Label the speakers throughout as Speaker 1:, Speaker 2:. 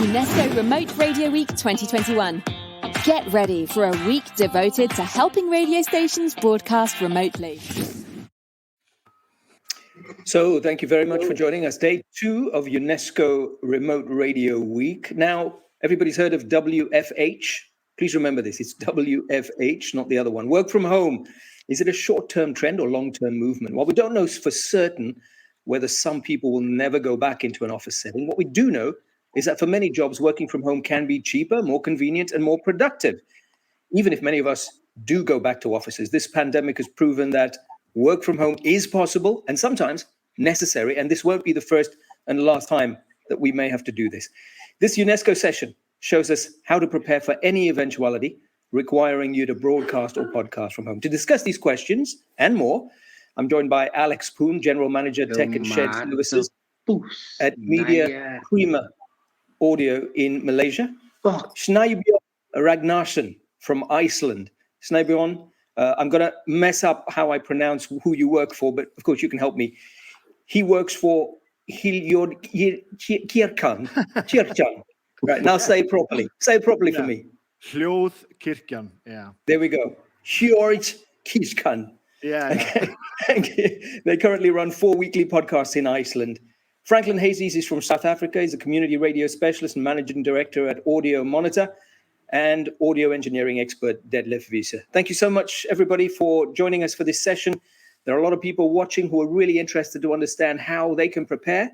Speaker 1: UNESCO Remote Radio Week 2021. Get ready for a week devoted to helping radio stations broadcast remotely.
Speaker 2: So thank you very much for joining us. Day 2 of UNESCO Remote Radio Week. Now, everybody's heard of WFH. Please remember this, it's WFH, not the other one. Work from home. Is it a short-term trend or long-term movement? Well, we don't know for certain whether some people will never go back into an office setting. What we do know is that for many jobs, working from home can be cheaper, more convenient, and more productive. Even if many of us do go back to offices, this pandemic has proven that work from home is possible and sometimes necessary, and this won't be the first and last time that we may have to do this. This UNESCO session shows us how to prepare for any eventuality requiring you to broadcast or podcast from home. To discuss these questions and more, I'm joined by Alex Poon, General Manager, Tech and Shared Services at Media Prima Audio in Malaysia. Snæbjörn Ragnarsson from Iceland. Snæbjörn, I'm going to mess up how I pronounce who you work for, but of course you can help me. He works for Hljóðkirkjan. Right, now say it properly. Say it properly for me.
Speaker 3: Hljóðkirkjan, yeah.
Speaker 2: There we go. Hljóðkirkjan.
Speaker 3: Yeah.
Speaker 2: They currently run 4 weekly podcasts in Iceland. Franklin Huizies is from South Africa. He's a community radio specialist and managing director at Audio Monitor, and audio engineering expert Detlef Wiese. Thank you so much, everybody, for joining us for this session. There are a lot of people watching who are really interested to understand how they can prepare,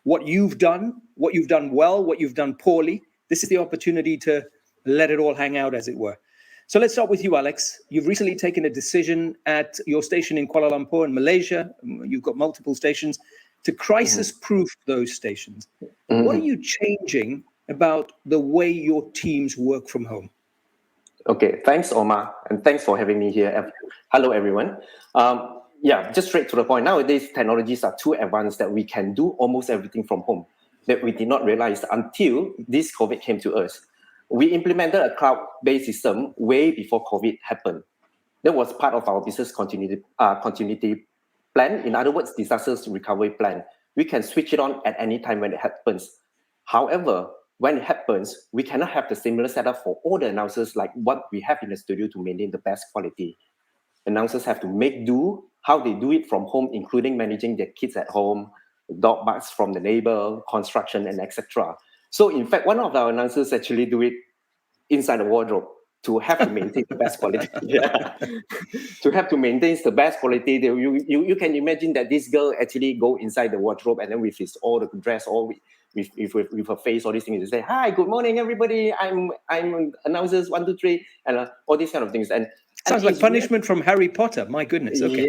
Speaker 2: what you've done well, what you've done poorly. This is the opportunity to let it all hang out, as it were. So let's start with you, Alex. You've recently taken a decision at your station in Kuala Lumpur in Malaysia. You've got multiple stations to crisis-proof those stations. What are you changing about the way your teams work from home?
Speaker 4: Okay, thanks, Omar, and thanks for having me here. Hello, everyone. Just straight to the point. Nowadays, technologies are too advanced that we can do almost everything from home that we did not realize until this COVID came to us. We implemented a cloud-based system way before COVID happened. That was part of our business continuity plan. In other words, disasters recovery plan. We can switch it on at any time when it happens. However, when it happens, we cannot have the similar setup for all the announcers like what we have in the studio to maintain the best quality. Announcers have to make do how they do it from home, including managing their kids at home, dog barks from the neighbor, construction, and etc. So in fact, one of our announcers actually do it inside the wardrobe to have to maintain the best quality. To have to maintain the best quality, you can imagine that this girl actually go inside the wardrobe and then with his all the dress, all with her face, all these things, to say, "Hi, good morning, everybody. I'm announcers 1, 2, 3," and all these kind of things. And
Speaker 2: sounds like punishment from Harry Potter. My goodness. Okay.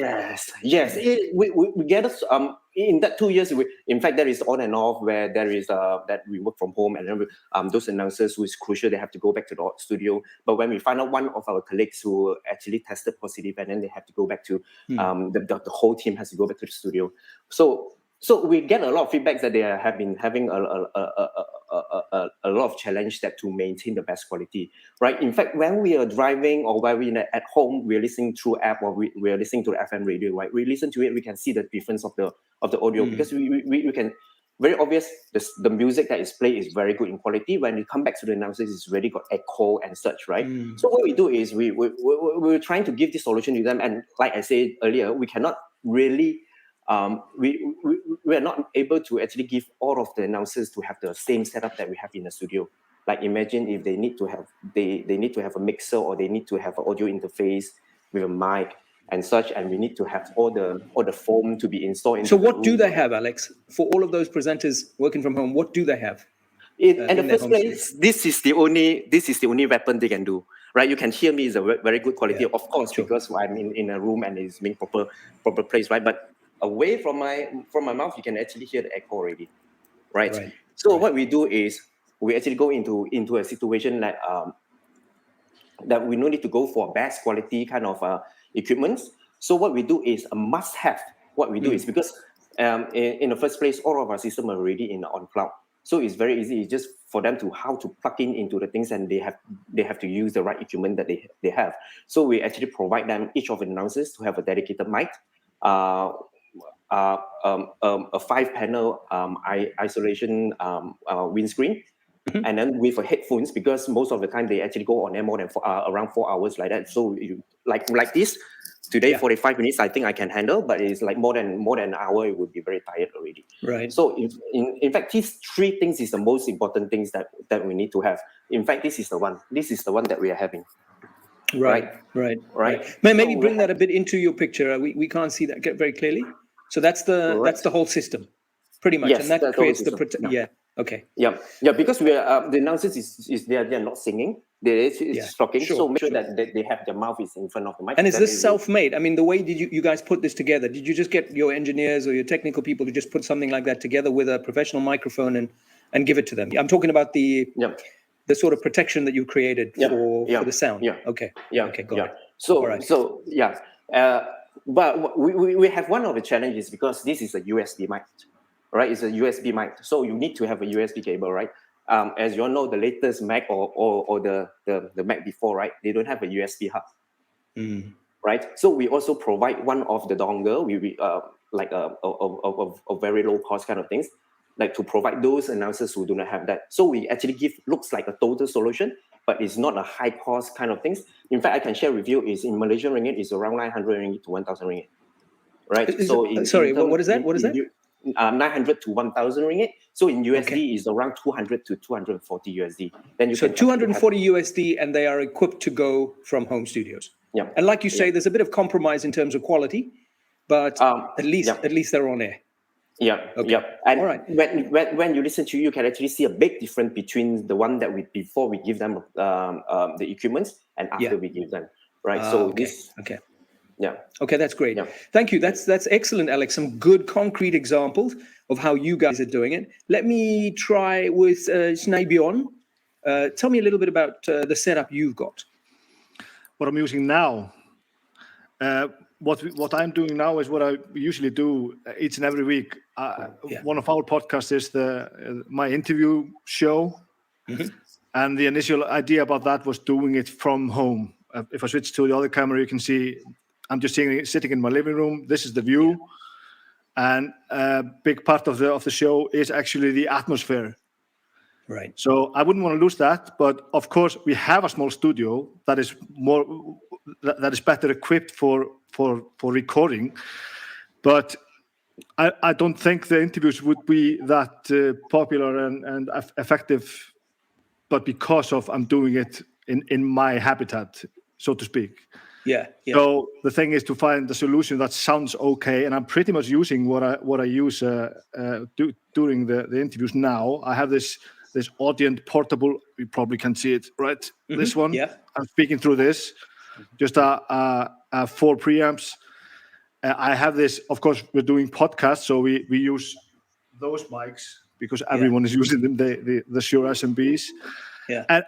Speaker 4: Yes. We get us in that 2 years. In fact, there is on and off where there is that we work from home, and then those announcers who is crucial, they have to go back to the studio. But when we find out one of our colleagues who actually tested positive, and then they have to go back to the whole team has to go back to the studio. So we get a lot of feedback that they have been having a lot of challenge that to maintain the best quality, right? In fact, when we are driving or when we're at home, we're listening through app or we are listening to the FM radio, right? We listen to it, we can see the difference of the audio because we can, very obvious, the music that is played is very good in quality. When we come back to the announcers, it's already got echo and such, right? So what we do is we're trying to give this solution to them. And like I said earlier, we cannot really we are not able to actually give all of the announcers to have the same setup that we have in the studio. Like imagine if they need to have they need to have a mixer or they need to have an audio interface with a mic and such, and we need to have all the foam to be installed.
Speaker 2: So what do they have, Alex? For all of those presenters working from home, what do they have?
Speaker 4: In the first place, this is the only weapon they can do. Right, you can hear me is a very good quality, of course, because I'm in a room and it's being proper place, right? But away from my mouth, you can actually hear the echo already, right? So what we do is we actually go into a situation that we no need to go for best quality kind of equipment. So what we do is a must-have. What we do is because in the first place, all of our system are already on cloud. So it's very easy. It's just for them to how to plug into the things, and they have to use the right equipment that they have. So we actually provide them, each of the announcers, to have a dedicated mic, a 5-panel isolation windscreen, and then with headphones, because most of the time they actually go on air more than around 4 hours like that. So you like this today, 45 minutes, I think I can handle, but it's like more than an hour, it would be very tired already.
Speaker 2: Right.
Speaker 4: So in fact, these three things is the most important things that we need to have. In fact, this is the one that we are having.
Speaker 2: Right. Maybe bring that a bit into your picture. We can't see that very clearly. So that's the whole system, pretty much,
Speaker 4: yes,
Speaker 2: and that creates the Okay.
Speaker 4: Yeah. Because we are the announcers is they are not singing. It's talking. So make sure that they have their mouth is in front of the mic.
Speaker 2: And is this self-made? I mean, the way did you guys put this together? Did you just get your engineers or your technical people to just put something like that together with a professional microphone and give it to them? I'm talking about the sort of protection that you created for the sound.
Speaker 4: Yeah.
Speaker 2: Okay.
Speaker 4: Yeah.
Speaker 2: Okay. Got it.
Speaker 4: So but we have one of the challenges because this is a USB mic. Right, it's a USB mic, so you need to have a USB cable, right? As you all know, the latest Mac or the Mac before, right? They don't have a USB hub, right? So we also provide one of the dongle, we like a very low cost kind of things, like to provide those announcers who do not have that. So we actually looks like a total solution, but it's not a high cost kind of things. In fact, I can share with you is in Malaysian ringgit is around 900 ringgit to 1,000 ringgit, right?
Speaker 2: What is that? What is that?
Speaker 4: 900 to 1,000 ringgit. So in USD is around 200 to 240 USD. Then you can
Speaker 2: 240 USD, and they are equipped to go from home studios.
Speaker 4: Yeah.
Speaker 2: And like you say, there's a bit of compromise in terms of quality, but at least they're on air.
Speaker 4: Yeah.
Speaker 2: Okay.
Speaker 4: Yeah. And
Speaker 2: all right.
Speaker 4: when you listen to you can actually see a big difference between the one that before we give them the equipment and after we give them. Right.
Speaker 2: Okay.
Speaker 4: Yeah.
Speaker 2: Okay, that's great.
Speaker 4: Yeah.
Speaker 2: Thank you. That's excellent, Alex. Some good concrete examples of how you guys are doing it. Let me try with Snæbjörn. Tell me a little bit about the setup you've got.
Speaker 3: What I'm using now. What I'm doing now is what I usually do each and every week. One of our podcasts is my interview show, and the initial idea about that was doing it from home. If I switch to the other camera, you can see I'm just sitting in my living room. This is the view, and a big part of the show is actually the atmosphere.
Speaker 2: Right.
Speaker 3: So I wouldn't want to lose that, but of course we have a small studio that is better equipped for recording. But I don't think the interviews would be that popular and effective, but because of I'm doing it in my habitat, so to speak.
Speaker 2: Yeah.
Speaker 3: So the thing is to find the solution that sounds okay, and I'm pretty much using what I use during the interviews now. I have this Audient portable. You probably can see it, right? This one.
Speaker 2: Yeah.
Speaker 3: I'm speaking through this. Just 4 preamps. I have this. Of course, we're doing podcasts, so we use those mics because everyone is using them. The Shure SMBs.
Speaker 2: Yeah.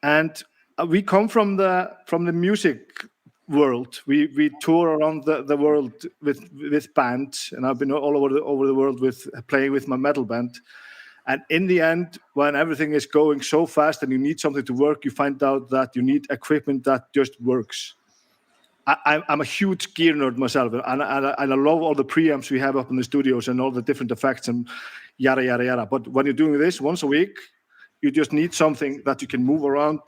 Speaker 3: And we come from the music world. We tour around the world with bands, and I've been all over the world playing with my metal band. And in the end, when everything is going so fast and you need something to work, you find out that you need equipment that just works. I'm a huge gear nerd myself, and I love all the preamps we have up in the studios and all the different effects and yada yada yada. But when you're doing this once a week, you just need something that you can move around,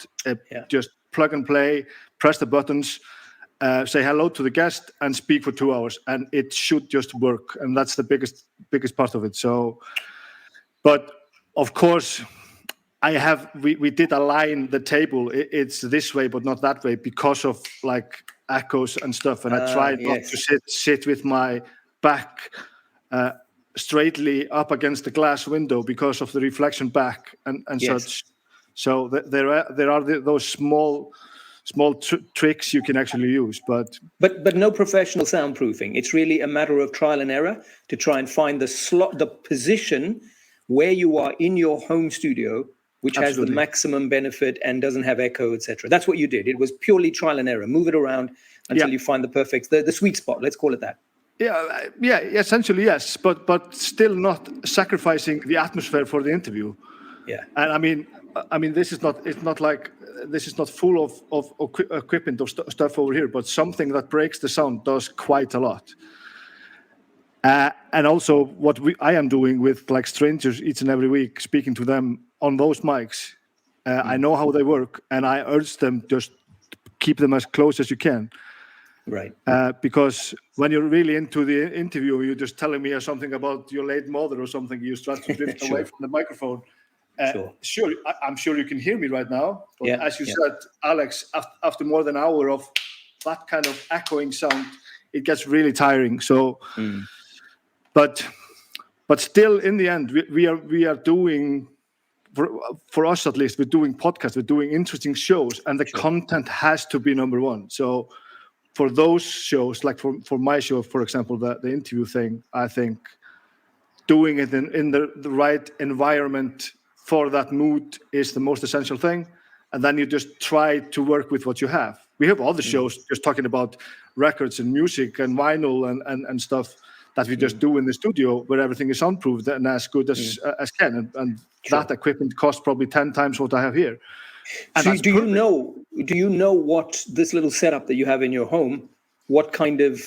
Speaker 3: just plug and play, press the buttons, say hello to the guest, and speak for 2 hours, and it should just work. And that's the biggest part of it. So, but of course, we did align the table. It's this way, but not that way, because of like echoes and stuff. And I tried not to sit with my back straightly up against the glass window because of the reflection back and such. So there are those small tricks you can actually use, but
Speaker 2: no professional soundproofing. It's really a matter of trial and error to try and find the position where you are in your home studio, which has the maximum benefit and doesn't have echo, etc. That's what you did. It was purely trial and error. Move it around until you find the perfect, the sweet spot. Let's call it that.
Speaker 3: Yeah, essentially yes, but still not sacrificing the atmosphere for the interview.
Speaker 2: Yeah,
Speaker 3: and I mean, this is not full of equipment or stuff over here, but something that breaks the sound does quite a lot. And also what I am doing with like strangers each and every week, speaking to them on those mics. I know how they work, and I urge them just keep them as close as you can.
Speaker 2: Right.
Speaker 3: Because when you're really into the interview, you're just telling me something about your late mother or something, you start to drift away from the microphone. Sure, I'm sure you can hear me right now. But as you said, Alex, after more than an hour of that kind of echoing sound, it gets really tiring. So, but still, in the end, we are doing, for us at least, we're doing podcasts, we're doing interesting shows, and the content has to be number one. So for those shows, like for my show, for example, the interview thing, I think doing it in the right environment for that mood is the most essential thing. And then you just try to work with what you have. We have other shows just talking about records and music and vinyl and stuff that we just do in the studio where everything is soundproofed and as good as can. And that equipment costs probably 10 times what I have here. And
Speaker 2: so do you know what this little setup that you have in your home, what kind of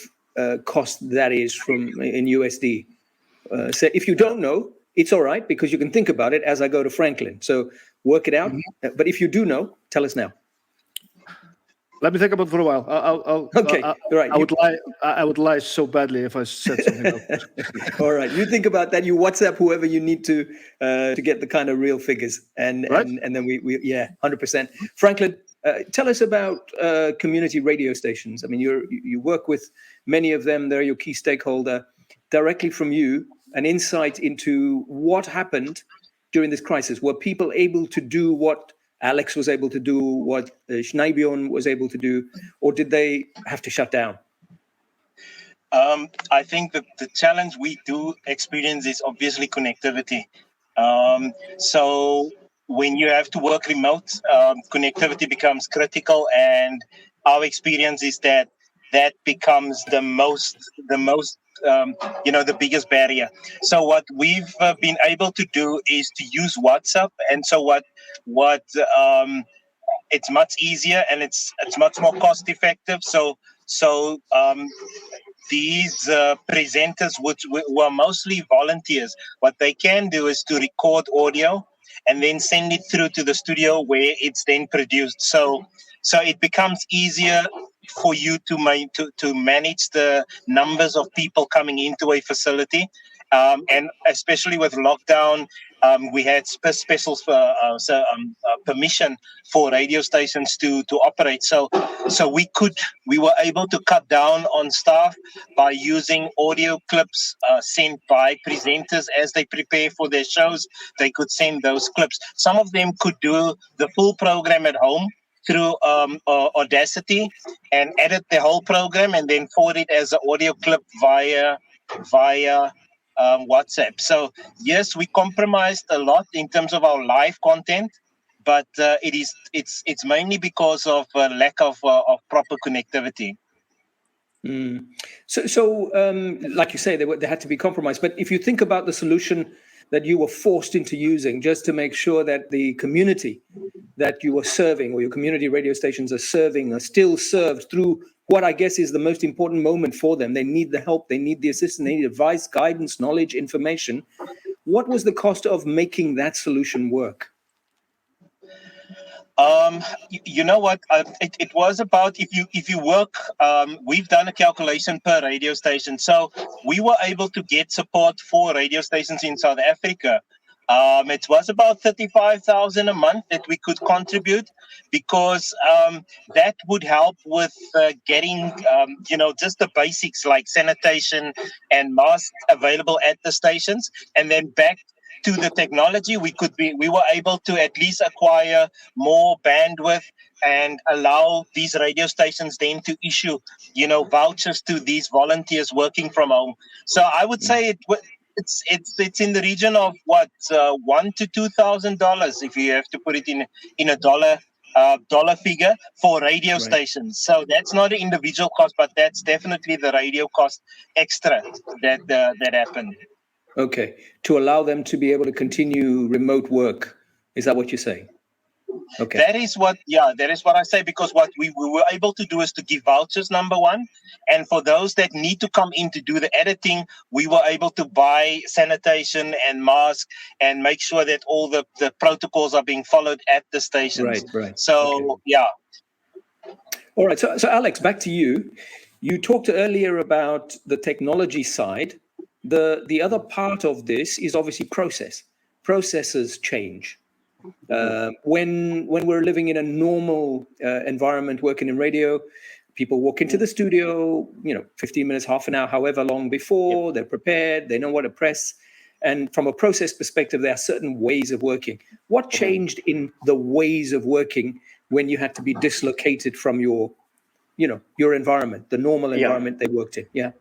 Speaker 2: cost that is in USD? So if you don't know, it's all right, because you can think about it as I go to Franklin. So work it out. But if you do know, tell us now.
Speaker 3: Let me think about it for a while.
Speaker 2: Okay, right.
Speaker 3: I would lie so badly if I said something else.
Speaker 2: All right, you think about that. You WhatsApp whoever you need to get the kind of real figures, and then we 100%. Franklin, tell us about community radio stations. I mean, you work with many of them. They're your key stakeholder. Directly from you, an insight into what happened during this crisis. Were people able to do what Alex was able to do, what Snæbjörn was able to do, or did they have to shut down?
Speaker 5: I think that the challenge we do experience is obviously connectivity. So when you have to work remote, connectivity becomes critical, and our experience is that becomes the biggest barrier. So what we've been able to do is to use WhatsApp, and so what it's much easier and it's much more cost effective. So these presenters, which were mostly volunteers, what they can do is to record audio and then send it through to the studio where it's then produced. So it becomes easier for you to manage the numbers of people coming into a facility, and especially with lockdown, we had special permission for radio stations to operate. So we were able to cut down on staff by using audio clips sent by presenters as they prepare for their shows. They could send those clips. Some of them could do the full program at home through Audacity and edit the whole program and then forward it as an audio clip via WhatsApp. So yes, we compromised a lot in terms of our live content, but it's mainly because of lack of proper connectivity.
Speaker 2: So like you say, they had to be compromised. But if you think about the solution that you were forced into using just to make sure that the community that you are serving, or your community radio stations are serving, are still served through what I guess is the most important moment for them. They need the help, they need the assistance, they need advice, guidance, knowledge, information. What was the cost of making that solution work?
Speaker 5: You know what? It was about, if you work, we've done a calculation per radio station. So we were able to get support for radio stations in South Africa. It was about 35,000 a month that we could contribute, because that would help with getting, just the basics like sanitation and masks available at the stations, and then back to the technology, we were able to at least acquire more bandwidth and allow these radio stations then to issue, vouchers to these volunteers working from home. So I would say it's in the region of $1,000 to $2,000 if you have to put it in a dollar figure for radio stations. So that's not an individual cost, but that's definitely the radio cost extra that happened.
Speaker 2: Okay, to allow them to be able to continue remote work. Is that what you're saying? Okay.
Speaker 5: That is what I say, because what we were able to do is to give vouchers, number one. And for those that need to come in to do the editing, we were able to buy sanitation and masks and make sure that all the protocols are being followed at the stations.
Speaker 2: Right.
Speaker 5: So,
Speaker 2: okay. All right. So Alex, back to you. You talked earlier about the technology side. The other part of this is obviously process. Processes change. When we're living in a normal environment, working in radio, people walk into the studio, 15 minutes, half an hour, however long before, they're prepared, they know what to press. And from a process perspective, there are certain ways of working. What changed in the ways of working when you had to be dislocated from your environment, the normal environment they worked in? Yeah.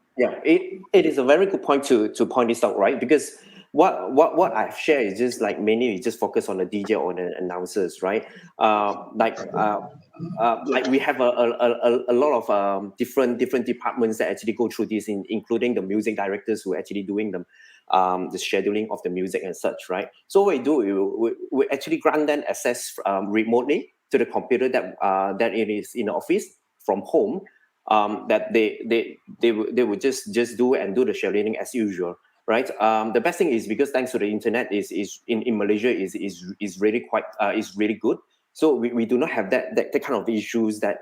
Speaker 4: It is a very good point to point this out, right? Because what I've shared is just like mainly just focus on the DJ or the announcers, right? Like we have a lot of different departments that actually go through this, including the music directors who are actually doing the scheduling of the music and such, right? So what we do, we actually grant them access remotely to the computer that it is in the office from home. That they would just do the scheduling as usual, right? The best thing is because thanks to the internet is in Malaysia is really quite is really good. So we do not have that kind of issues that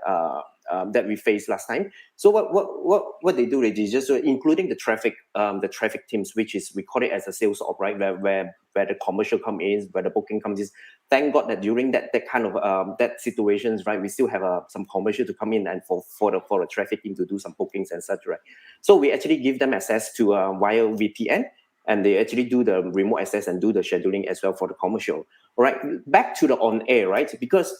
Speaker 4: we faced last time. So what they do is just including the traffic teams, which is we call it as a sales op, right? Where the commercial comes in, where the booking comes in. Thank God that during that kind of that situations, right, we still have some commercial to come in and for the traffic team to do some bookings and such, right? So we actually give them access to via VPN, and they actually do the remote access and do the scheduling as well for the commercial. All right, back to the on air, right? Because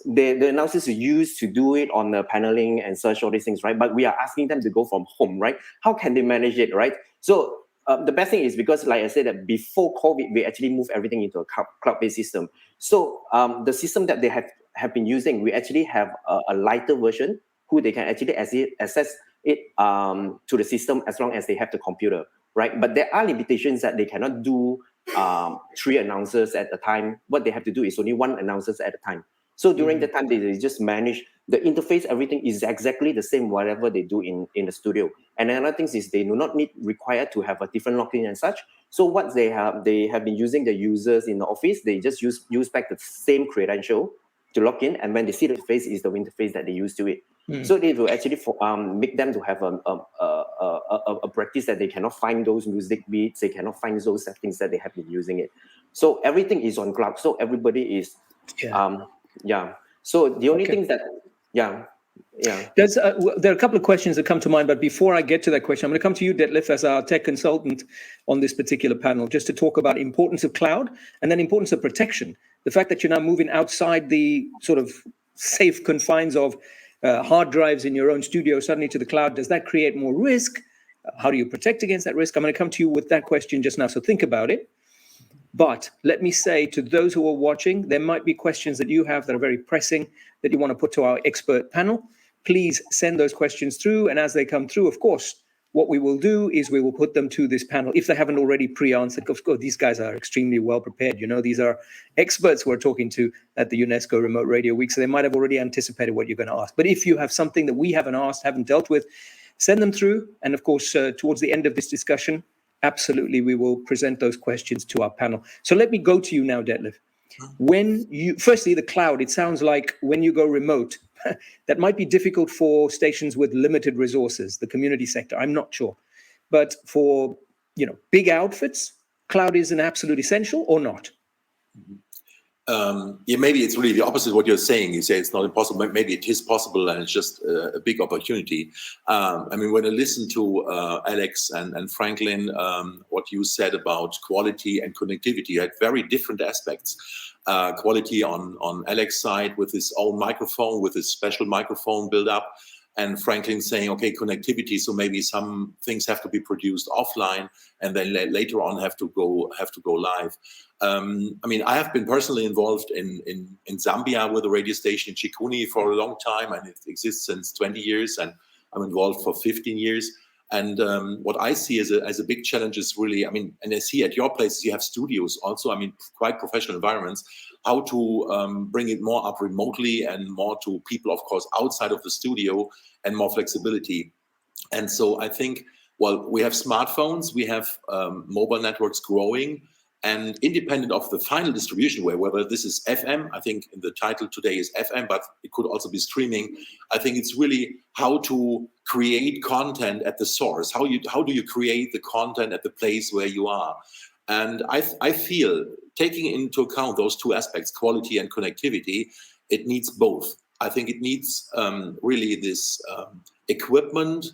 Speaker 4: the announcers are used to do it on the paneling and such, all these things, right? But we are asking them to go from home, right? How can they manage it, right? So the best thing is because, like I said, that before COVID, we actually moved everything into a cloud-based system. So the system that they have been using, we actually have a lighter version who they can actually access it to the system as long as they have the computer, right? But there are limitations that they cannot do 3 announcers at a time. What they have to do is only 1 announcer at a time. So during the time, they just manage the interface. Everything is exactly the same, whatever they do in the studio. And another thing is they do not require to have a different login and such. So what they have been using the users in the office, they just use back the same credential to log in. And when they see the face is the interface that they use to it. So they will actually make them to have a practice that they cannot find those music beats, they cannot find those settings that they have been using it. So everything is on cloud. So everybody is So the only thing that
Speaker 2: There's there are a couple of questions that come to mind, but before I get to that question, I'm going to come to you, Detlef, as our tech consultant on this particular panel, just to talk about importance of cloud and then importance of protection. The fact that you're now moving outside the sort of safe confines of hard drives in your own studio suddenly to the cloud, does that create more risk? How do you protect against that risk? I'm going to come to you with that question just now, so think about it. But let me say to those who are watching, there might be questions that you have that are very pressing that you want to put to our expert panel. Please send those questions through. And as they come through, of course, what we will do is we will put them to this panel. If they haven't already pre-answered, of course, these guys are extremely well prepared. You know, these are experts we're talking to at the UNESCO Remote Radio Week. So they might have already anticipated what you're going to ask. But if you have something that we haven't asked, haven't dealt with, send them through. And of course, towards the end of this discussion, absolutely, we will present those questions to our panel. So let me go to you now, Detlef. Firstly, the cloud, it sounds like when you go remote, that might be difficult for stations with limited resources, the community sector, I'm not sure. But for, big outfits, cloud is an absolute essential or not?
Speaker 6: Maybe it's really the opposite of what you're saying. You say it's not impossible. Maybe it is possible, and it's just a big opportunity. When I listen to Alex and Franklin, what you said about quality and connectivity had very different aspects. Quality on Alex's side with his own microphone, with his special microphone build up, and Franklin saying, okay, connectivity. So maybe some things have to be produced offline, and then later on have to go live. I have been personally involved in Zambia with a radio station in Chikuni for a long time, and it exists since 20 years, and I'm involved for 15 years. And what I see as a big challenge is really, and I see at your places you have studios also, quite professional environments. how to bring it more up remotely and more to people, of course, outside of the studio, and more flexibility. And so I think, well, we have smartphones, we have mobile networks growing, and independent of the final distribution way, whether this is FM, I think the title today is FM, but it could also be streaming. I think it's really how to create content at the source. How do you create the content at the place where you are? And I feel, taking into account those two aspects, quality and connectivity, it needs both. I think it needs really this equipment,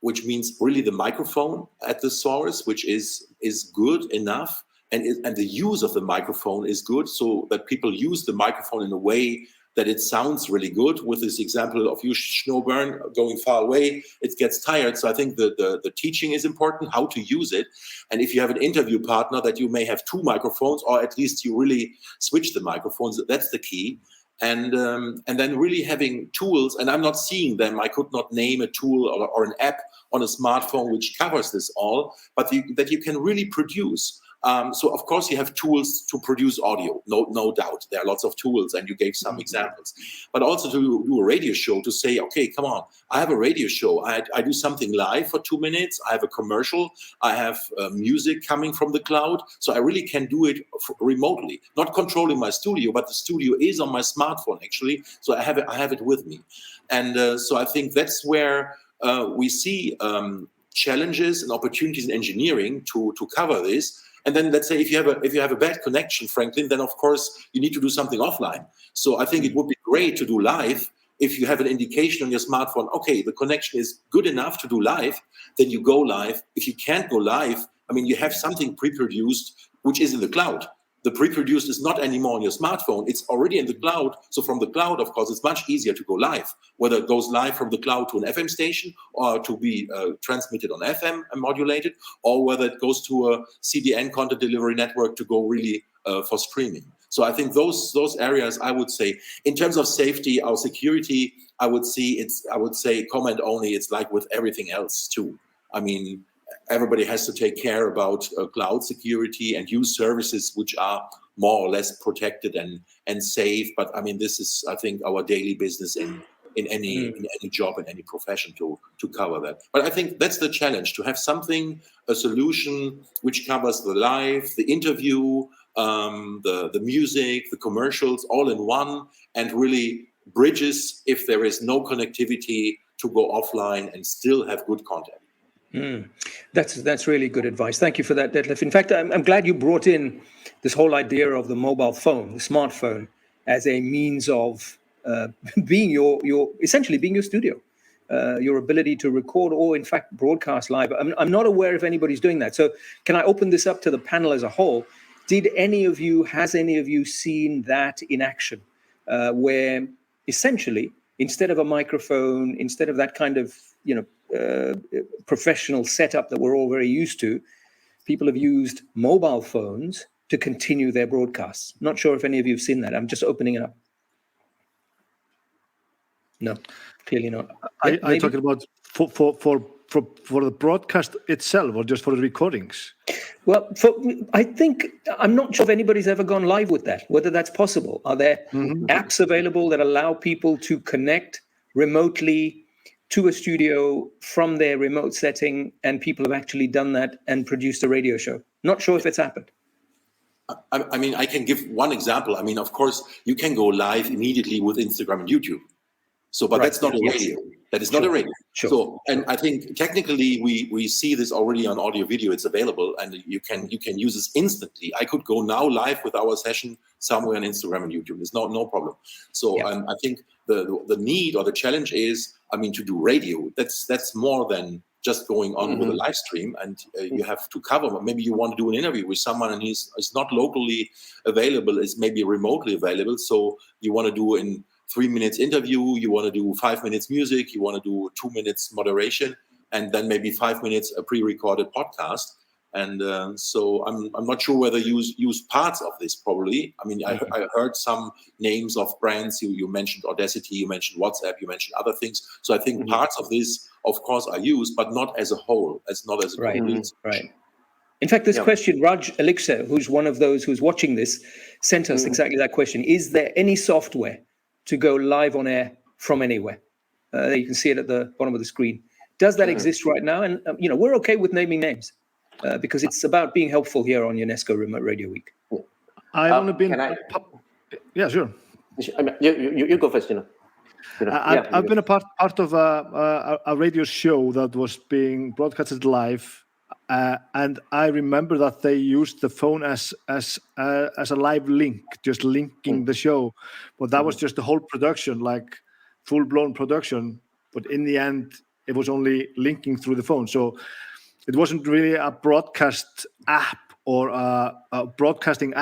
Speaker 6: which means really the microphone at the source, which is good enough, and the use of the microphone is good, so that people use the microphone in a way that it sounds really good. With this example of you, Snæbjörn, going far away, it gets tired. So I think the teaching is important, how to use it. And if you have an interview partner, that you may have two microphones, or at least you really switch the microphones, that's the key. And then really having tools, and I'm not seeing them. I could not name a tool or an app on a smartphone which covers this all, but that you can really produce. So of course you have tools to produce audio, no doubt. There are lots of tools, and you gave some examples. But also to do a radio show, to say, okay, come on, I have a radio show. I do something live for 2 minutes. I have a commercial. I have music coming from the cloud. So I really can do it remotely, not controlling my studio, but the studio is on my smartphone actually. So I have it with me. And so I think that's where we see challenges and opportunities in engineering to cover this. And then let's say if you have a bad connection, Franklin, then of course you need to do something offline. So I think it would be great to do live if you have an indication on your smartphone, okay, the connection is good enough to do live, then you go live. If you can't go live, I mean, you have something pre-produced which is in the cloud. The pre-produced is not anymore on your smartphone. It's already in the cloud. So from the cloud, of course, it's much easier to go live, whether it goes live from the cloud to an FM station or to be transmitted on FM and modulated, or whether it goes to a CDN content delivery network to go really for streaming. So I think those areas, I would say, in terms of safety or security, I would say comment only. It's like with everything else too. I mean, everybody has to take care about cloud security and use services which are more or less protected and safe. But I mean, this is, I think, our daily business in any job, in any profession to cover that. But I think that's the challenge, to have a solution which covers the live, the interview, the music, the commercials all in one, and really bridges if there is no connectivity to go offline and still have good content.
Speaker 2: That's really good advice. Thank you for that, Detlef. In fact, I'm glad you brought in this whole idea of the mobile phone, the smartphone, as a means of being essentially being your studio, your ability to record or in fact broadcast live. I'm not aware if anybody's doing that. So can I open this up to the panel as a whole? Has any of you seen that in action, where essentially instead of a microphone, instead of that kind of professional setup that we're all very used to, people have used mobile phones to continue their broadcasts? Not sure if any of you have seen that. I'm just opening it up. No, clearly not.
Speaker 3: Are you talking about for the broadcast itself, or just for the recordings?
Speaker 2: Well, I think I'm not sure if anybody's ever gone live with that, whether that's possible. Are there apps available that allow people to connect remotely to a studio from their remote setting, and people have actually done that and produced a radio show? Not sure if it's happened.
Speaker 6: I mean, I can give one example. I mean, of course, you can go live immediately with Instagram and YouTube. So, but that's not a radio. That is not a radio.
Speaker 2: Sure.
Speaker 6: So, and I think technically we see this already on audio video. It's available, and you can use this instantly. I could go now live with our session somewhere on Instagram and YouTube. It's no problem. So, I think the need or the challenge is, I mean, to do radio. That's more than just going on with a live stream, and you have to cover. Maybe you want to do an interview with someone and he's not locally available, is maybe remotely available. So you want to do in 3 minutes interview, you want to do 5 minutes music, you want to do 2 minutes moderation, and then maybe 5 minutes a pre-recorded podcast. And so I'm not sure whether you use parts of this. Probably. I mean, I heard some names of brands. You mentioned Audacity, you mentioned WhatsApp, you mentioned other things. So I think parts of this, of course, are used, but not as a whole. As not as a complete.
Speaker 2: Right. In fact, this question, Raj Elixir, who's one of those who's watching this, sent us exactly that question. Is there any software to go live on air from anywhere? You can see it at the bottom of the screen. Does that exist right now? And, we're okay with naming names because it's about being helpful here on UNESCO Remote Radio Week.
Speaker 3: I've only been... Yeah, sure.
Speaker 4: You go first,
Speaker 3: I've been a part of a radio show that was being broadcasted live, and I remember that they used the phone as a live link, just linking the show. But that was just the whole production, like full-blown production. But in the end, it was only linking through the phone. So it wasn't really a broadcast app or a broadcasting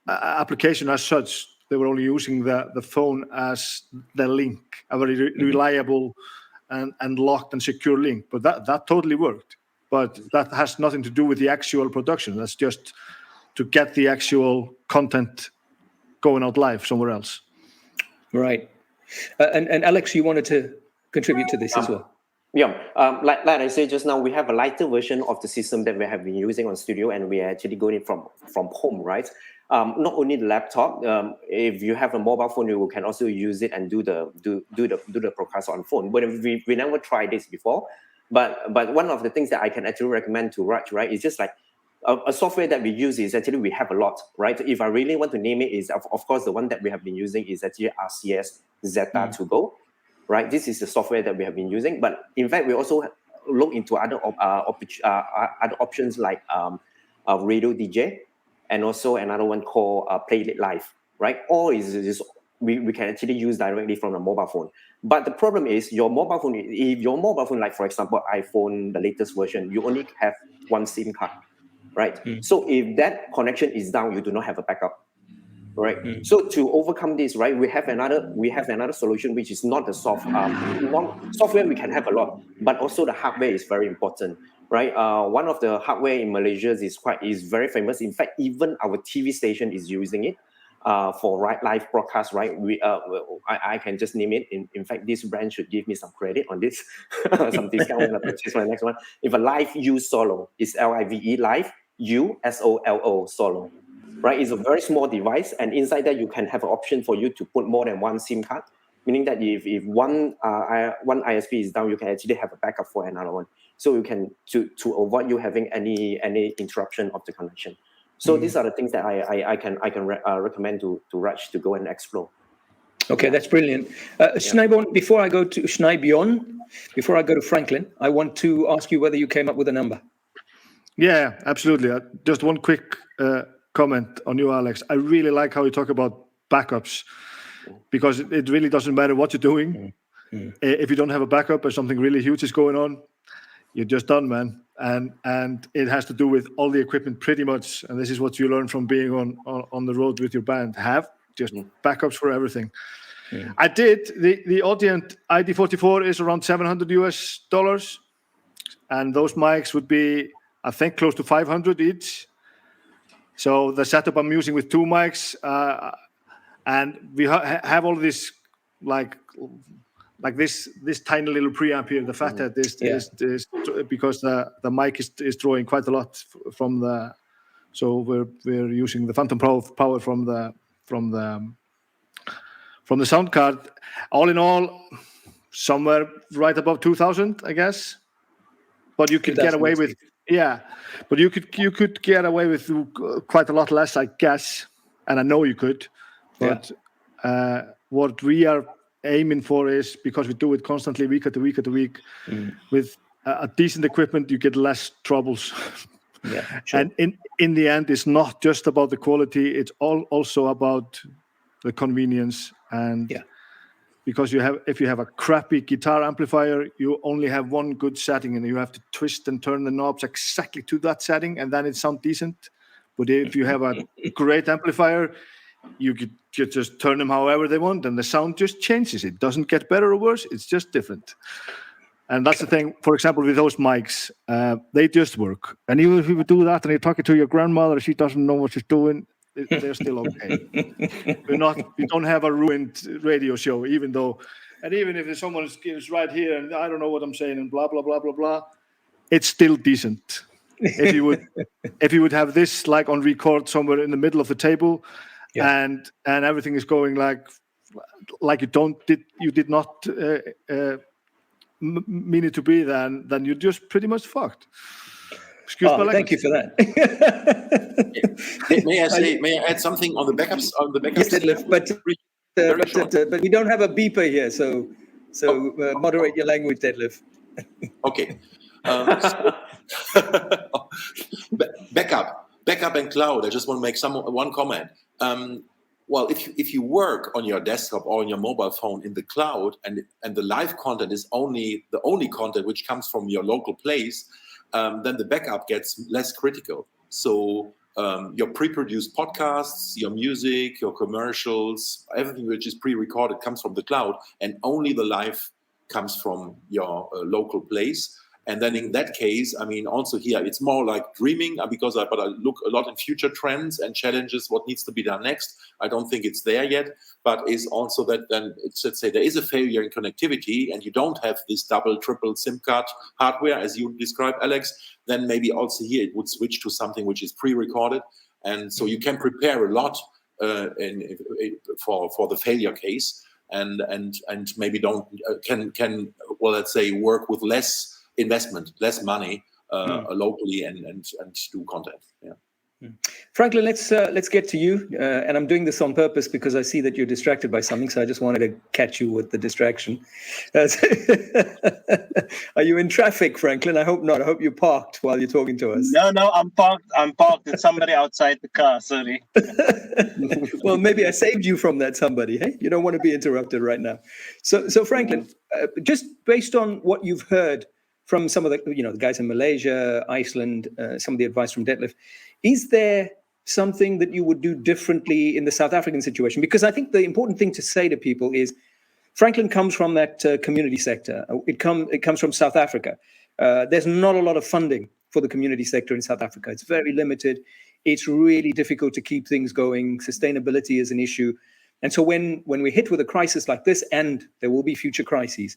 Speaker 3: application as such. They were only using the phone as the link, a very reliable and locked and secure link. But that totally worked. But that has nothing to do with the actual production. That's just to get the actual content going out live somewhere else.
Speaker 2: Right. And Alex, you wanted to contribute to this as well.
Speaker 4: Yeah, like I said just now, we have a lighter version of the system that we have been using on studio, and we are actually going it from home, right? Not only the laptop. If you have a mobile phone, you can also use it and do the broadcast on phone. But we never tried this before. But one of the things that I can actually recommend to Raj, right, is just like a software that we use is actually we have a lot, right? If I really want to name it, is of course the one that we have been using is actually RCS Zeta to Go. Right, this is the software that we have been using, but in fact, we also look into other options like Radio DJ, and also another one called Play It Live. Right, all is we can actually use directly from a mobile phone. But the problem is your mobile phone. If your mobile phone, like for example iPhone, the latest version, you only have one SIM card, right? So if that connection is down, you do not have a backup. Right. So to overcome this, right, we have another solution, which is not the software. We can have a lot, but also the hardware is very important, right? One of the hardware in Malaysia is very famous. In fact, even our TV station is using it for live broadcast. Right, I can just name it. In fact, this brand should give me some credit on this, some discount when I purchase my next one. If a Live U Solo is LIVE Live U SOLO Solo. Right, it's a very small device, and inside that you can have an option for you to put more than one SIM card, meaning that if one ISP is down, you can actually have a backup for another one. So you can to avoid you having any interruption of the connection. So these are the things that I can recommend to Raj to go and explore.
Speaker 2: Okay, that's brilliant. Snæbjörn, before I go to Franklin, I want to ask you whether you came up with a number.
Speaker 3: Yeah, absolutely. Just one quick comment on you, Alex. I really like how you talk about backups, because it really doesn't matter what you're doing. If you don't have a backup or something really huge is going on, you're just done, man. And it has to do with all the equipment pretty much. And this is what you learn from being on the road with your band. Have just backups for everything. I did. The Audient ID44 is around $700 and those mics would be, I think, close to 500 each. So the setup I'm using with two mics, and we have all this like this tiny little preamp here. The fathead is because the mic is drawing quite a lot from the. So we're using the phantom power from the sound card. All in all, somewhere right above 2,000, I guess. But you could get away with. Yeah, but you could get away with quite a lot less, I guess, and I know you could. But what we are aiming for is, because we do it constantly, week after week after week, with a decent equipment, you get less troubles. Yeah, sure. And in the end, it's not just about the quality; it's also about the convenience. And because if you have a crappy guitar amplifier, you only have one good setting, and you have to twist and turn the knobs exactly to that setting, and then it sounds decent. But if you have a great amplifier, you could just turn them however they want, and the sound just changes. It doesn't get better or worse; it's just different. And that's the thing. For example, with those mics, they just work. And even if you do that, and you're talking to your grandmother, she doesn't know what she's doing, they're still okay. We don't have a ruined radio show, even if someone is right here and I don't know what I'm saying and blah blah blah blah blah, it's still decent. if you would have this like on record somewhere in the middle of the table, and everything is going like you did not mean it to be, then you're just pretty much fucked. Excuse my language.
Speaker 2: Thank you for that.
Speaker 6: May I add something on the backups?
Speaker 2: Yes, Detlef, but we don't have a beeper here, so moderate your language, Detlef.
Speaker 6: Okay. Backup and cloud. I just want to make one comment. Well, if you work on your desktop or on your mobile phone in the cloud, and the live content is the only content which comes from your local place, then the backup gets less critical. So your pre-produced podcasts, your music, your commercials, everything which is pre-recorded comes from the cloud, and only the live comes from your local place. And then in that case, I mean, also here, it's more like dreaming, because I look a lot in future trends and challenges, what needs to be done next. I don't think it's there yet, but is also that then, let's say there is a failure in connectivity and you don't have this double, triple SIM card hardware, as you described, Alex, then maybe also here it would switch to something which is pre-recorded. And so you can prepare a lot for the failure case, and maybe can let's say work with less investment, less money locally, and do content. Yeah.
Speaker 2: Franklin, let's get to you. And I'm doing this on purpose because I see that you're distracted by something, so I just wanted to catch you with the distraction. Are you in traffic, Franklin? I hope not. I hope you parked while you're talking to us.
Speaker 5: No, I'm parked. There's somebody outside the car. Sorry.
Speaker 2: Well, maybe I saved you from that somebody. Hey, you don't want to be interrupted right now. So Franklin, just based on what you've heard from some of the guys in Malaysia, Iceland, some of the advice from Detlef, is there something that you would do differently in the South African situation? Because I think the important thing to say to people is Franklin comes from that community sector. It comes from South Africa. There's not a lot of funding for the community sector in South Africa. It's very limited. It's really difficult to keep things going. Sustainability is an issue. And so when we're hit with a crisis like this, and there will be future crises,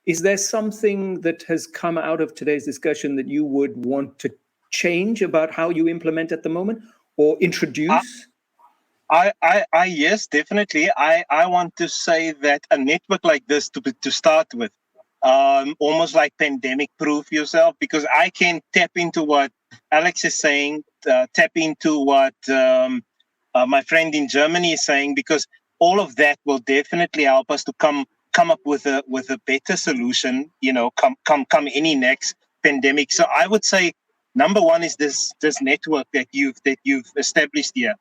Speaker 2: is there something that has come out of today's discussion that you would want to change about how you implement at the moment or introduce?
Speaker 5: Yes, definitely. I want to say that a network like this to start with, almost like pandemic proof yourself, because I can tap into what Alex is saying, tap into what my friend in Germany is saying, because all of that will definitely help us to come up with a better solution, come any next pandemic. So I would say number one is this network that you've established here.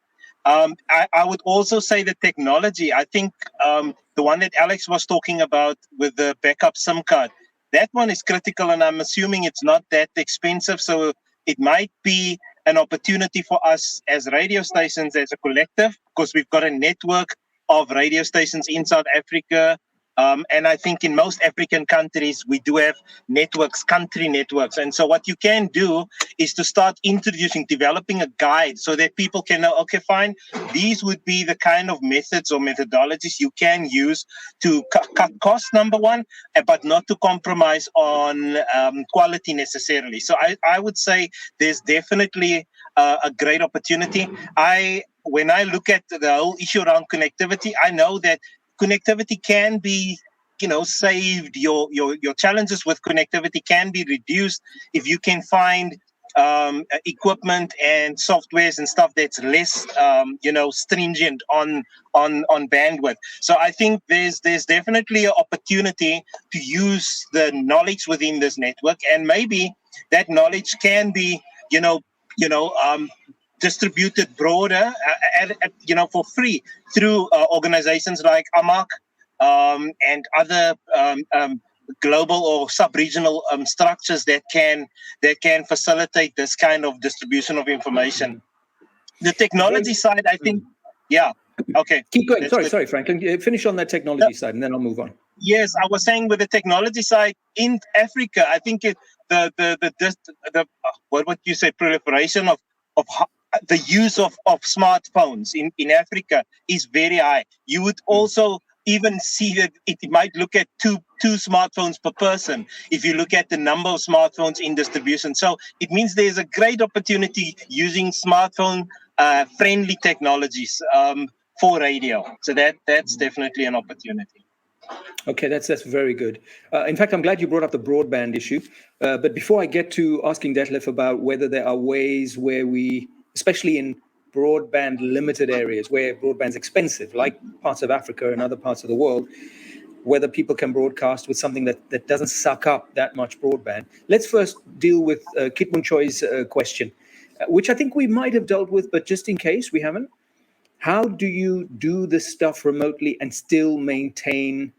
Speaker 5: I would also say the technology. I think the one that Alex was talking about with the backup SIM card, that one is critical, and I'm assuming it's not that expensive. So it might be an opportunity for us as radio stations, as a collective, because we've got a network of radio stations in South Africa. And I think in most African countries, we do have networks, country networks. And so what you can do is to start developing a guide so that people can know, okay, fine, these would be the kind of methods or methodologies you can use to cut costs, number one, but not to compromise on quality necessarily. So I would say there's definitely a great opportunity. When I look at the whole issue around connectivity, I know that connectivity can be, saved. Your challenges with connectivity can be reduced if you can find equipment and softwares and stuff that's less, stringent on bandwidth. So I think there's definitely an opportunity to use the knowledge within this network, and maybe that knowledge can be, distributed broader, for free through organizations like AMAC and other global or sub-regional structures that can facilitate this kind of distribution of information. The technology side, I think, yeah. Okay.
Speaker 2: Keep going. Sorry, Franklin. Finish on that technology side, and then I'll move on.
Speaker 5: Yes, I was saying with the technology side in Africa, I think what would you say, proliferation of the use of smartphones in Africa is very high. You would also even see that it might look at two 2 smartphones per person if you look at the number of smartphones in distribution. So it means there's a great opportunity using smartphone friendly technologies for radio. So that's definitely an opportunity.
Speaker 2: Okay, that's very good. In fact, I'm glad you brought up the broadband issue. But before I get to asking Detlef about whether there are ways where we, especially in broadband limited areas where broadband's expensive, like parts of Africa and other parts of the world, whether people can broadcast with something that doesn't suck up that much broadband. Let's first deal with Kitmun Choi's question, which I think we might have dealt with, but just in case we haven't. How do you do this stuff remotely and still maintain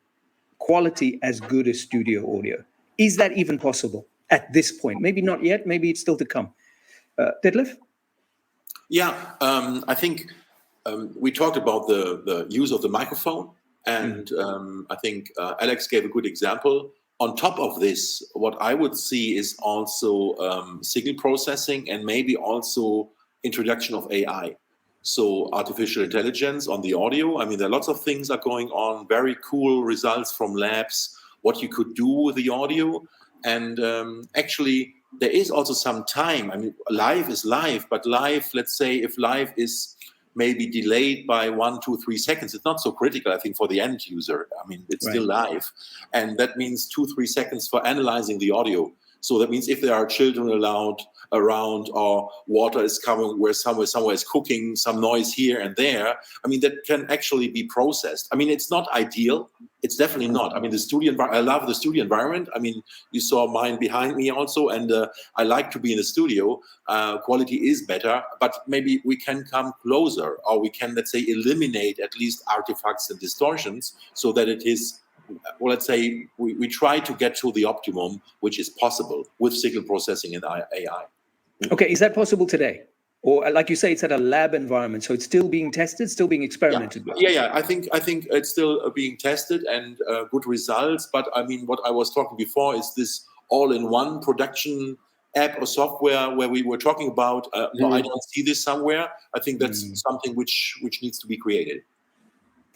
Speaker 2: quality as good as studio audio? Is that even possible at this point? Maybe not yet, maybe it's still to come. Detlef?
Speaker 6: Yeah, I think we talked about the use of the microphone, and I think Alex gave a good example. On top of this, what I would see is also signal processing and maybe also introduction of AI. So artificial intelligence on the audio. I mean, there are lots of things are going on, very cool results from labs, what you could do with the audio. And actually, there is also some time. I mean, live is live, but live, let's say if live is maybe delayed by 1, 2, 3 seconds, it's not so critical, I think, for the end user. I mean, it's still live. And that means 2, 3 seconds for analyzing the audio. So that means if there are children around or water is coming where somewhere is cooking, some noise here and there, I mean, that can actually be processed. I mean, it's not ideal. It's definitely not. I mean, the studio I love the studio environment. I mean, you saw mine behind me also, and I like to be in the studio. Quality is better, but maybe we can come closer, or we can, let's say, eliminate at least artifacts and distortions so that it is, well, let's say we try to get to the optimum, which is possible with signal processing and AI.
Speaker 2: Okay, is that possible today? Or like you say, it's at a lab environment, so it's still being tested, still being experimented with?
Speaker 6: Yeah. I think it's still being tested and good results. But I mean, what I was talking before is this all-in-one production app or software where we were talking about. No, I don't see this somewhere. I think that's something which needs to be created.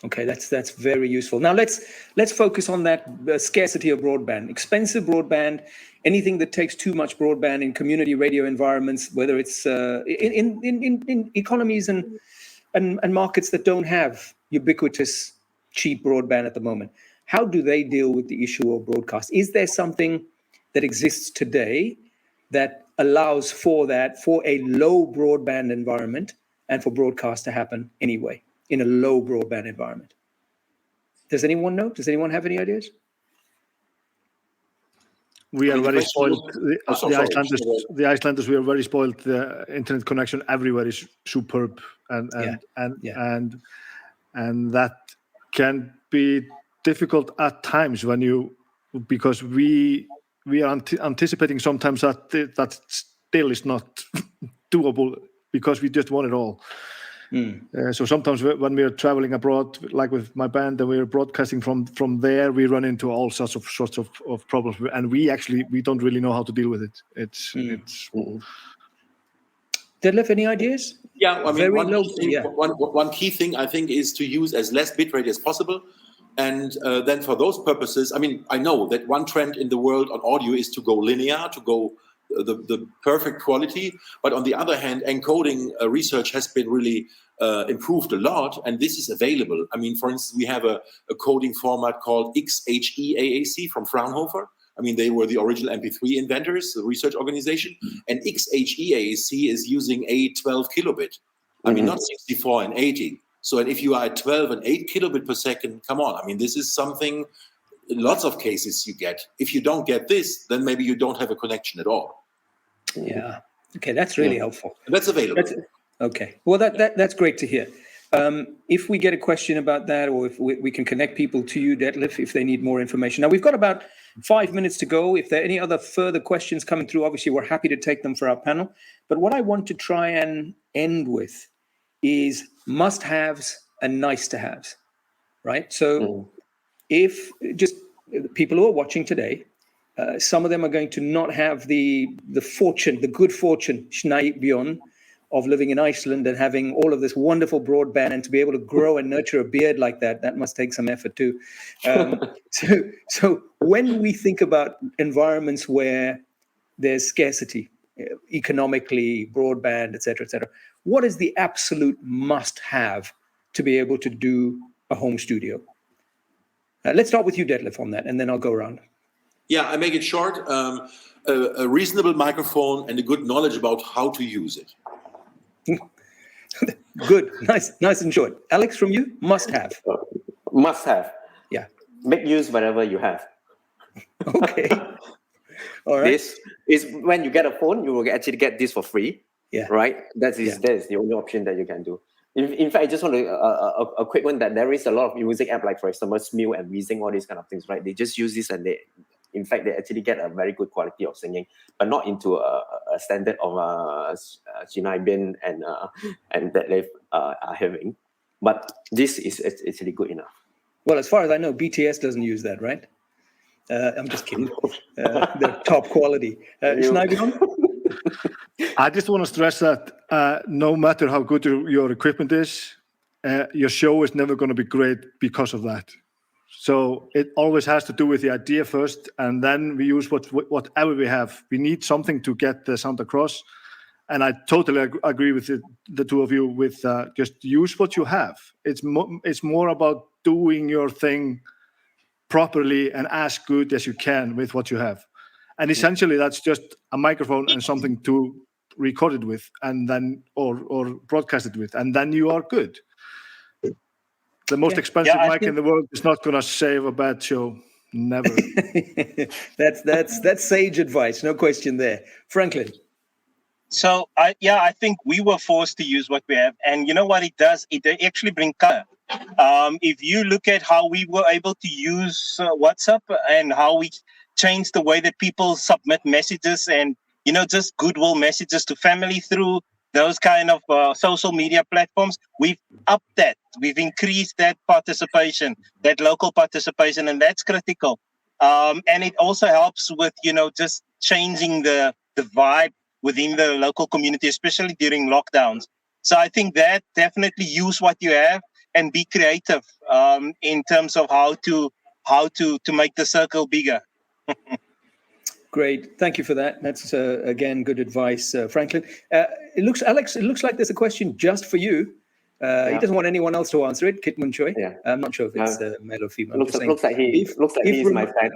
Speaker 2: Okay, that's very useful. Now let's focus on that scarcity of broadband, expensive broadband, anything that takes too much broadband in community radio environments, whether it's in economies and markets that don't have ubiquitous cheap broadband at the moment. How do they deal with the issue of broadcast? Is there something that exists today that allows for a low broadband environment and for broadcast to happen anyway? In a low broadband environment. Does anyone know? Does anyone have any ideas?
Speaker 3: We are very spoiled. The Icelanders, we are very spoiled. The internet connection everywhere is superb, and that can be difficult at times because we are anticipating sometimes that still is not doable because we just want it all. So sometimes when we are traveling abroad, like with my band, and we are broadcasting from there, we run into all sorts of problems, and we don't really know how to deal with it. It's
Speaker 2: Detlef, any ideas?
Speaker 6: Yeah, I mean, one key thing I think is to use as less bitrate as possible. And then for those purposes, I mean, I know that one trend in the world on audio is to go linear, to go the perfect quality. But on the other hand, encoding research has been really improved a lot, and this is available. I mean, for instance, we have a coding format called XHEAAC from Fraunhofer. I mean, they were the original MP3 inventors, the research organization. And XHEAAC is using 12 kilobit. I mean, not 64 and 80. So if you are at 12 and 8 kilobit per second, come on. I mean, this is something, in lots of cases you get. If you don't get this, then maybe you don't have a connection at all.
Speaker 2: Yeah. Okay, that's really helpful.
Speaker 6: That's available.
Speaker 2: Okay. Well, that's great to hear. If we get a question about that, or if we can connect people to you, Detlef, if they need more information. Now, we've got about 5 minutes to go. If there are any other further questions coming through, obviously, we're happy to take them for our panel. But what I want to try and end with is must-haves and nice-to-haves, right? So if just people who are watching today, some of them are going to not have the good fortune, Snæbjörn, of living in Iceland and having all of this wonderful broadband, and to be able to grow and nurture a beard like that must take some effort too. So when we think about environments where there's scarcity, economically, broadband, et cetera, what is the absolute must-have to be able to do a home studio? Let's start with you, Detlef, on that, and then I'll go around.
Speaker 6: Yeah, I make it short. A reasonable microphone and a good knowledge about how to use it.
Speaker 2: Good, nice and short. Alex, from you, must-have.
Speaker 4: Must-have.
Speaker 2: Yeah.
Speaker 4: Make use whatever you have.
Speaker 2: Okay. All right.
Speaker 4: This is when you get a phone, you will actually get this for free.
Speaker 2: Yeah.
Speaker 4: Right. That is the only option that you can do. In fact, I just want to a quick one that there is a lot of music app, like for example, Smule and Weezing, all these kind of things. Right. They just use this, and they actually get a very good quality of singing, but not into a standard of Snæbjörn and Detlef are having. But this is actually good enough.
Speaker 2: Well, as far as I know, BTS doesn't use that, right? I'm just kidding. They're top quality. Snæbjörn?
Speaker 3: I just want to stress that no matter how good your equipment is, your show is never going to be great because of that. So it always has to do with the idea first, and then we use whatever we have. We need something to get the sound across. And I totally agree with the two of you with just use what you have. It's more about doing your thing properly and as good as you can with what you have. And essentially that's just a microphone and something to record it with, and then or broadcast it with, and then you are good. The most expensive mic in the world is not going to save a bad show. Never.
Speaker 2: That's sage advice, no question there. Franklin.
Speaker 5: So I think we were forced to use what we have, and you know what it does? It actually brings color. If you look at how we were able to use WhatsApp and how we changed the way that people submit messages and just goodwill messages to family through those kind of social media platforms, we've upped that. We've increased that participation, that local participation, and that's critical. And it also helps with, just changing the vibe within the local community, especially during lockdowns. So I think that definitely use what you have and be creative in terms of how to make the circle bigger.
Speaker 2: Great, thank you for that. That's again good advice, Franklin. Alex, it looks like there's a question just for you. He doesn't want anyone else to answer it. Kitman Choi. Yeah. I'm not sure if it's male or female.
Speaker 4: Looks like he's my fan.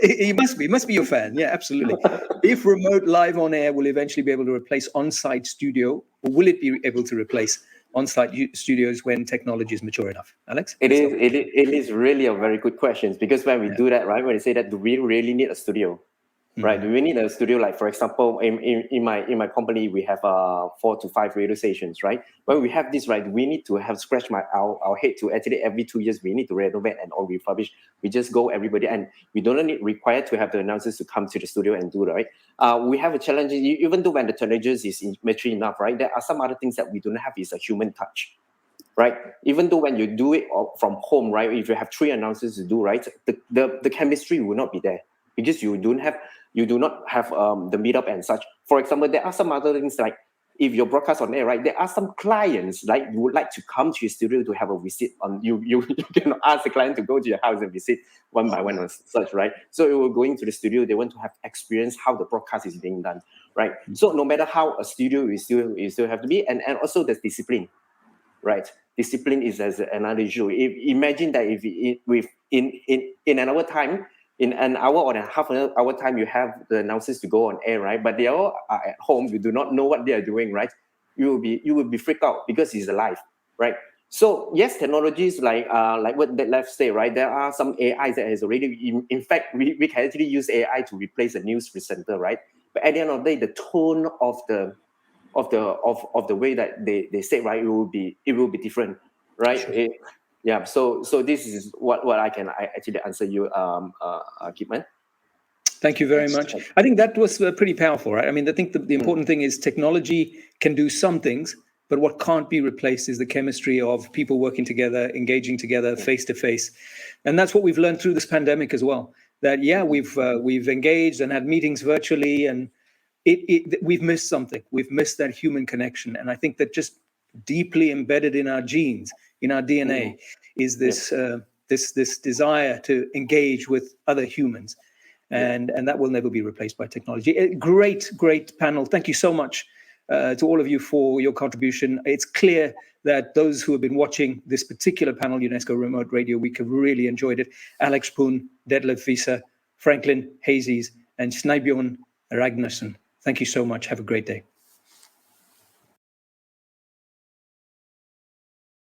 Speaker 2: He must be your fan. Yeah, absolutely. If remote live on air will eventually be able to replace on-site studio, or will it be able to replace on-site studios when technology is mature enough? Alex?
Speaker 4: It is really a very good question, because when we do that, right, when we say that, do we really need a studio? Right? Do we need a studio? Like, for example, in my company, we have 4 to 5 radio stations, right? When we have this, right, we need to have scratch our head to actually every 2 years we need to renovate and or refurbish. We just go everybody, and we don't require to have the announcers to come to the studio and do that, right? We have a challenge, even though when the technology is mature enough, right? There are some other things that we don't have is a human touch. Right, even though when you do it from home, right, if you have 3 announcers to do, right, the chemistry will not be there, because you do not have the meetup and such. For example, there are some other things, like if you're broadcast on air, right, there are some clients like you would like to come to your studio to have a visit on you cannot ask the client to go to your house and visit one by one and such, right? So you will go into the studio, they want to have experience how the broadcast is being done, right? So no matter how a studio you still have to be, and also there's discipline, right? Discipline is as another issue. Imagine that if in an hour time, in an hour or a half an hour time, you have the announcers to go on air, right? But they all are at home. You do not know what they are doing, right? You will be freaked out because it's live, right? So yes, technologies like what Detlef say, right? There are some AIs that has already. In fact, we can actually use AI to replace a news presenter, right? But at the end of the day, the tone of the way that they say, right, it will be different, right?
Speaker 2: Sure.
Speaker 4: Yeah, so this is what I actually answer you, Kipman.
Speaker 2: Thank you very much. I think that was pretty powerful, right? I mean, I think the important thing is technology can do some things, but what can't be replaced is the chemistry of people working together, engaging together face to face. And that's what we've learned through this pandemic as well. That, we've engaged and had meetings virtually, and we've missed something. We've missed that human connection. And I think that just deeply embedded in our genes, in our DNA, is this this desire to engage with other humans. And that will never be replaced by technology. Great panel. Thank you so much to all of you for your contribution. It's clear that those who have been watching this particular panel, UNESCO Remote Radio Week, have really enjoyed it. Alex Poon, Detlef Wiese, Franklin Huizies, and Snæbjörn Ragnarsson. Thank you so much. Have a great day.